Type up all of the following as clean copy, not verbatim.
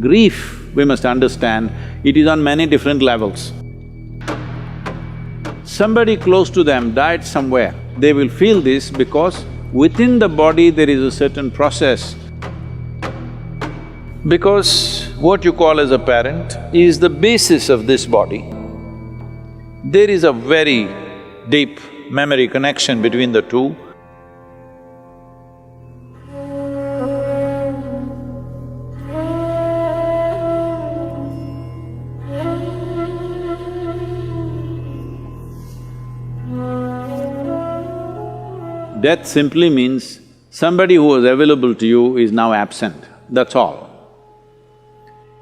Grief, we must understand, it is on many different levels. Somebody close to them died somewhere, they will feel this because within the body there is a certain process. Because what you call as a parent is the basis of this body. There is a very deep memory connection between the two. Death simply means somebody who was available to you is now absent, that's all.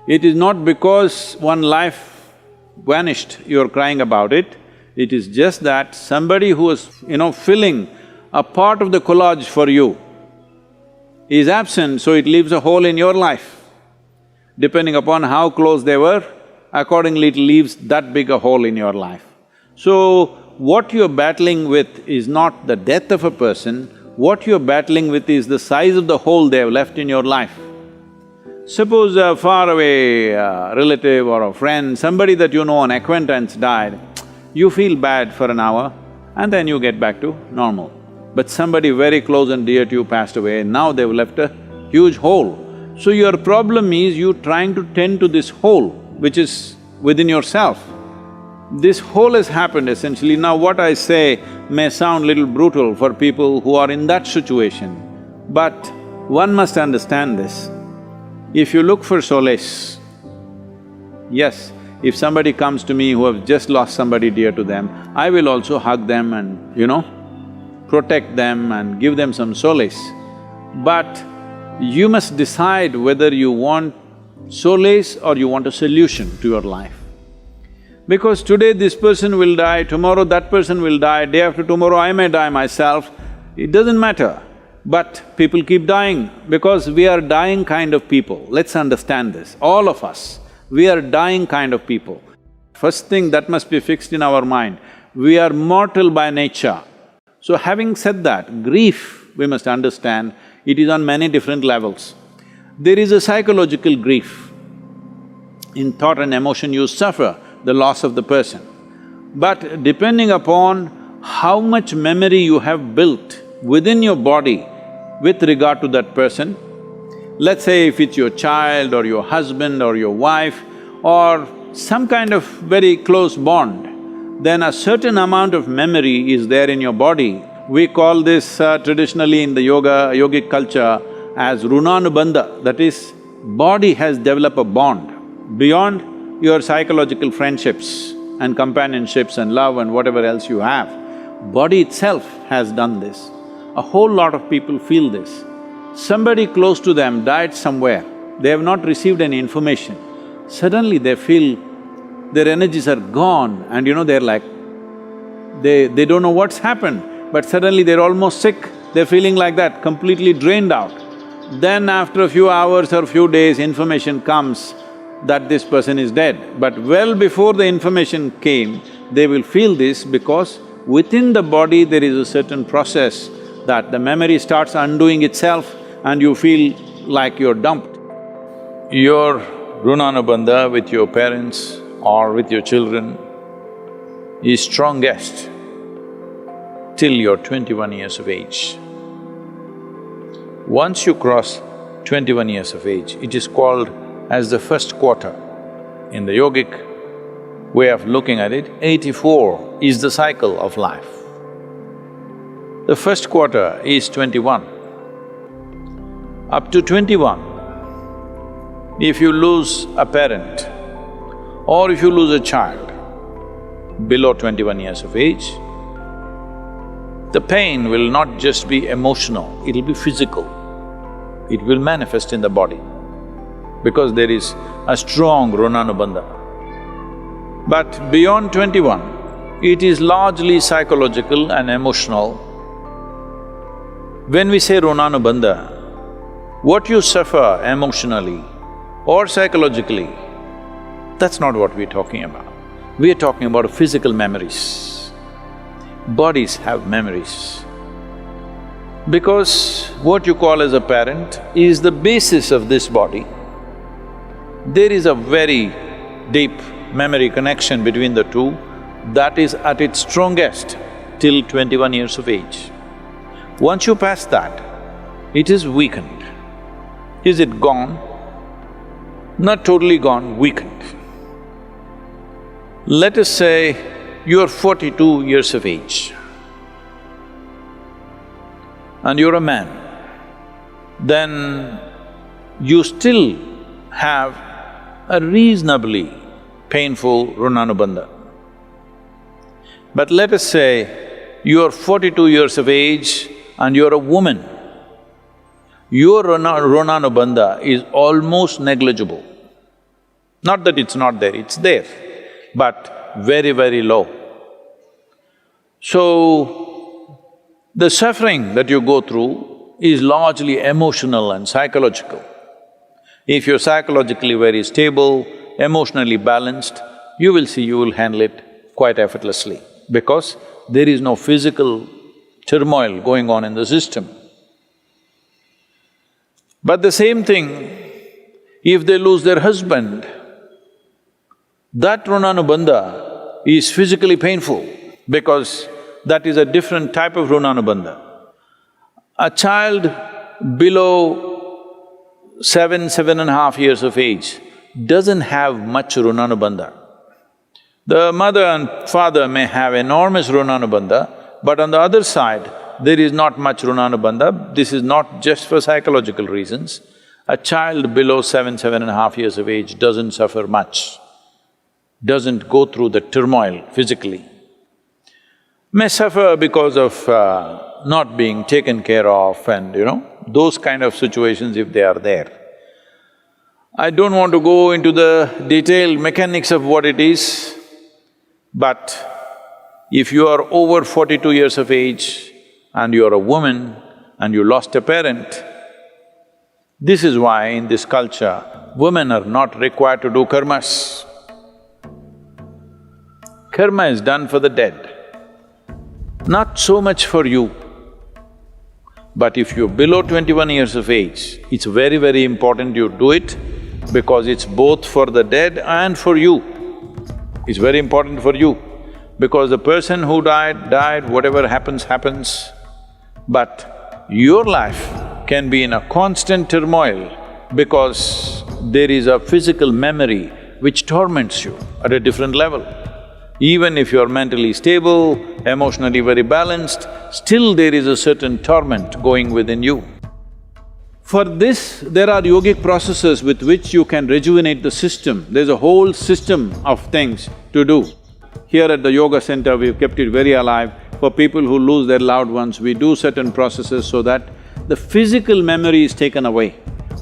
It is not because one life vanished, you're crying about it. It is just that somebody who was, filling a part of the collage for you is absent, so it leaves a hole in your life. Depending upon how close they were, accordingly it leaves that big a hole in your life. So, what you're battling with is not the death of a person, what you're battling with is the size of the hole they have left in your life. Suppose a faraway relative or a friend, somebody that you know, an acquaintance died, you feel bad for an hour and then you get back to normal. But somebody very close and dear to you passed away, now they've left a huge hole. So your problem is you trying to tend to this hole which is within yourself. This hole has happened essentially. Now what I say may sound little brutal for people who are in that situation, but one must understand this. If you look for solace, yes, if somebody comes to me who have just lost somebody dear to them, I will also hug them and, protect them and give them some solace. But you must decide whether you want solace or you want a solution to your life. Because today this person will die, tomorrow that person will die, day after tomorrow I may die myself, it doesn't matter. But people keep dying because we are dying kind of people. Let's understand this, all of us, we are dying kind of people. First thing that must be fixed in our mind, we are mortal by nature. So having said that, grief, we must understand, it is on many different levels. There is a psychological grief. In thought and emotion you suffer the loss of the person. But depending upon how much memory you have built within your body with regard to that person, let's say if it's your child or your husband or your wife or some kind of very close bond, then a certain amount of memory is there in your body. We call this traditionally in the yogic culture as runanubandha, that is, body has developed a bond beyond your psychological friendships and companionships and love and whatever else you have. Body itself has done this. A whole lot of people feel this. Somebody close to them died somewhere, they have not received any information. Suddenly they feel their energies are gone and they're like… they don't know what's happened, but suddenly they're almost sick, they're feeling like that, completely drained out. Then after a few hours or few days, information comes that this person is dead. But well before the information came, they will feel this because within the body there is a certain process that the memory starts undoing itself and you feel like you're dumped. Your runanubandha with your parents or with your children is strongest till you're 21 years of age. Once you cross 21 years of age, it is called as the first quarter. In the yogic way of looking at it, 84 is the cycle of life. The first quarter is 21. Up to 21, if you lose a parent or if you lose a child below 21 years of age, the pain will not just be emotional, it'll be physical. It will manifest in the body because there is a strong runanubandha. But beyond 21, it is largely psychological and emotional. When we say runanubandha, what you suffer emotionally or psychologically, that's not what we're talking about. We are talking about physical memories. Bodies have memories. Because what you call as a parent is the basis of this body. There is a very deep memory connection between the two that is at its strongest till 21 years of age. Once you pass that, it is weakened. Is it gone? Not totally gone, weakened. Let us say you're 42 years of age and you're a man, then you still have a reasonably painful runanubandha. But let us say you're 42 years of age and you're a woman, your runanubandha is almost negligible. Not that it's not there, it's there, but very, very low. So, the suffering that you go through is largely emotional and psychological. If you're psychologically very stable, emotionally balanced, you will see you will handle it quite effortlessly because there is no physical turmoil going on in the system. But the same thing, if they lose their husband, that runanubandha is physically painful because that is a different type of runanubandha. A child below 7.5 years of age doesn't have much runanubandha. The mother and father may have enormous runanubandha, but on the other side, there is not much runanubandha. This is not just for psychological reasons. A child below 7.5 years of age doesn't suffer much, doesn't go through the turmoil physically. May suffer because of not being taken care of and, those kind of situations if they are there. I don't want to go into the detailed mechanics of what it is, but if you are over 42 years of age and you are a woman and you lost a parent, this is why in this culture, women are not required to do karmas. Karma is done for the dead, not so much for you. But if you're below 21 years of age, it's very, very important you do it because it's both for the dead and for you. It's very important for you because the person who died, whatever happens, happens. But your life can be in a constant turmoil because there is a physical memory which torments you at a different level. Even if you're mentally stable, emotionally very balanced, still there is a certain torment going within you. For this, there are yogic processes with which you can rejuvenate the system. There's a whole system of things to do. Here at the yoga center, we've kept it very alive. For people who lose their loved ones, we do certain processes so that the physical memory is taken away.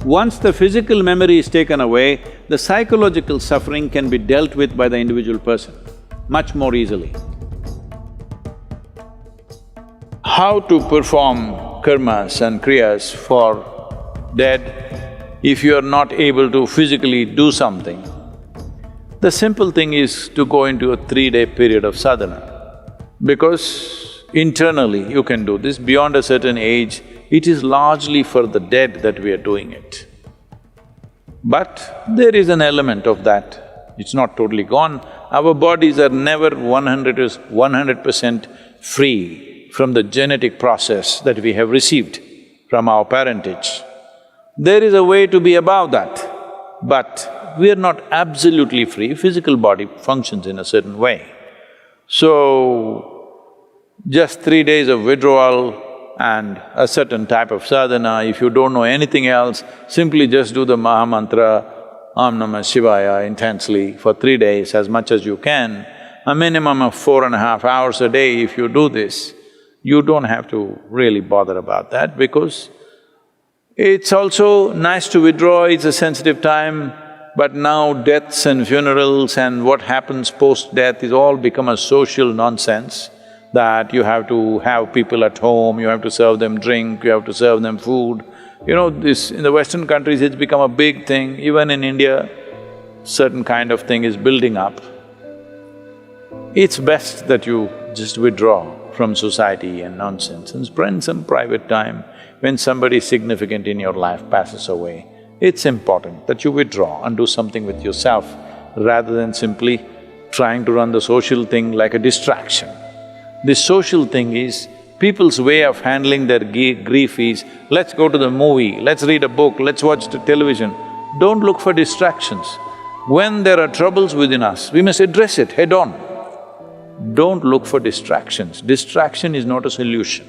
Once the physical memory is taken away, the psychological suffering can be dealt with by the individual person much more easily. How to perform karmas and kriyas for dead if you are not able to physically do something? The simple thing is to go into a 3-day period of sadhana, because internally you can do this. Beyond a certain age, it is largely for the dead that we are doing it. But there is an element of that, it's not totally gone. Our bodies are never 100% free from the genetic process that we have received from our parentage. There is a way to be above that, but we are not absolutely free. Physical body functions in a certain way. So, just 3 days of withdrawal and a certain type of sadhana, if you don't know anything else, simply just do the Maha Mantra, Om Namah Shivaya intensely for 3 days as much as you can. A minimum of 4.5 hours a day if you do this, you don't have to really bother about that because it's also nice to withdraw, it's a sensitive time, but now deaths and funerals and what happens post-death is all become a social nonsense that you have to have people at home, you have to serve them drink, you have to serve them food. This… in the Western countries it's become a big thing, even in India, certain kind of thing is building up. It's best that you just withdraw from society and nonsense and spend some private time when somebody significant in your life passes away. it's important that you withdraw and do something with yourself rather than simply trying to run the social thing like a distraction. This social thing is, people's way of handling their grief is, let's go to the movie, let's read a book, let's watch the television. Don't look for distractions. When there are troubles within us, we must address it head on. Don't look for distractions. Distraction is not a solution.